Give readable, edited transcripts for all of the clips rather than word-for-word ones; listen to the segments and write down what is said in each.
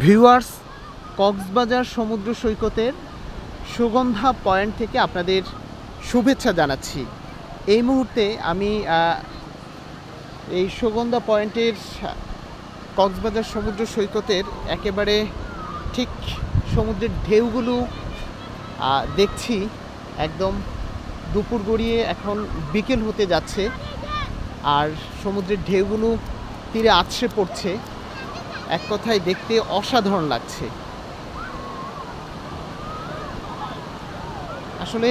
Viewers, Cox's Bazar সমুদ্র সৈকতের Sugandha point থেকে আপনাদের শুভেচ্ছা জানাচ্ছি। এই মুহূর্তে আমি এই সুগন্ধা পয়েন্টের কক্সবাজার সমুদ্র সৈকতের একেবারে ঠিক সমুদ্রের ঢেউগুলো দেখছি। একদম দুপুর গড়িয়ে এখন বিকেল হতে যাচ্ছে, আর সমুদ্রের ঢেউগুলো তীরে আছড়ে পড়ছে। এক কথায় দেখতে অসাধারণ লাগছে। আসলে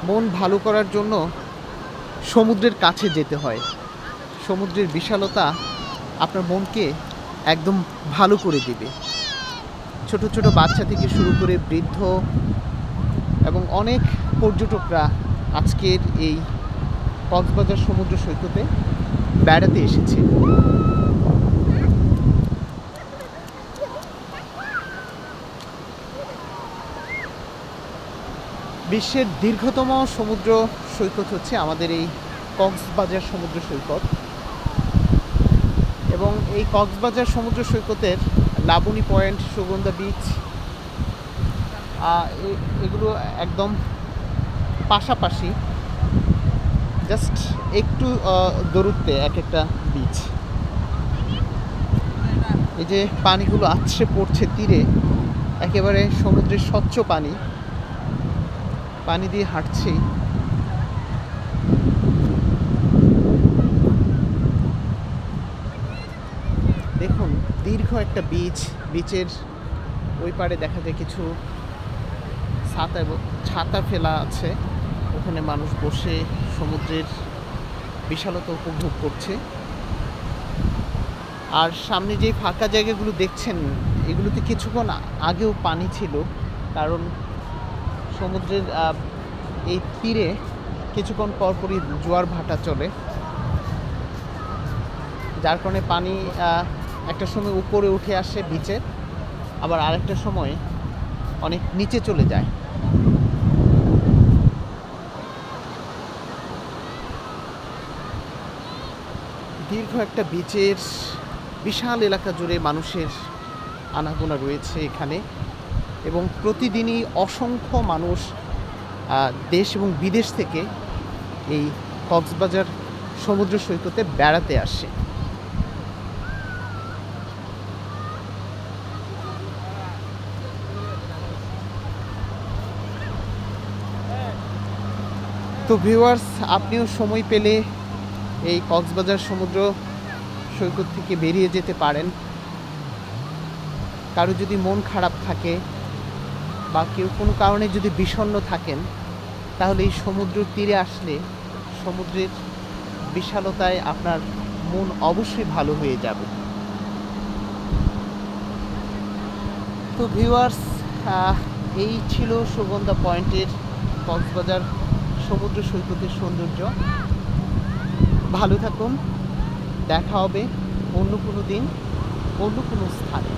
মন ভালো করার জন্য সমুদ্রের কাছে যেতে হয়। সমুদ্রের বিশালতা আপনার মনকে একদম ভালো করে দিবে। ছোট ছোট বাচ্চা থেকে শুরু করে বৃদ্ধ এবং অনেক পর্যটকরা আজকের এই কক্সবাজার সমুদ্র সৈকতে বেড়াতে এসেছে। বিশ্বের দীর্ঘতম সমুদ্র সৈকত হচ্ছে আমাদের এই কক্সবাজার সমুদ্র সৈকত, এবং এই কক্সবাজার সমুদ্র সৈকতের লাবণী পয়েন্ট, সুগন্ধা বিচ, এগুলো একদম পাশাপাশি, জাস্ট একটু দূরত্বে এক একটা বিচ। এই যে পানিগুলো আছড়ে পড়ছে তীরে, একেবারে সমুদ্রের স্বচ্ছ পানি দিয়ে হাঁটছি। দেখুন, দীর্ঘ একটা বিচের ওই পারে দেখা যায় কিছু ছাতা ফেলা আছে। ওখানে মানুষ বসে সমুদ্রের বিশালতা উপভোগ করছে। আর সামনে যে ফাঁকা জায়গাগুলো দেখছেন, এগুলোতে কিছুক্ষণ আগেও পানি ছিল, কারণ সমুদ্রের এই তীরে কিছুক্ষণ পরপরই জোয়ার ভাটা চলে, যার কারণে পানি একটা সময় উপরে উঠে আসে বিচে, আবার আরেকটা সময় অনেক নিচে চলে যায়। দীর্ঘ একটা বিচের বিশাল এলাকা জুড়ে মানুষের আনাগোনা রয়েছে এখানে, এবং প্রতিদিনই অসংখ্য মানুষ দেশ এবং বিদেশ থেকে এই কক্সবাজার সমুদ্র সৈকতে বেড়াতে আসে। তো ভিউয়ার্স, আপনিও সময় পেলে এই কক্সবাজার সমুদ্র সৈকত থেকে বেরিয়ে যেতে পারেন। কারো যদি মন খারাপ থাকে বা কেউ কোনো কারণে যদি বিষণ্ণ থাকেন, তাহলে এই সমুদ্র তীরে আসলে সমুদ্রের বিশালতায় আপনার মন অবশ্যই ভালো হয়ে যাবে। তো ভিউয়ার্স, এই ছিল সুগন্ধা পয়েন্টের কক্সবাজার সমুদ্র সৈকতের সৌন্দর্য। ভালো থাকুন, দেখা হবে অন্য কোনো দিন, অন্য কোনো স্থানে।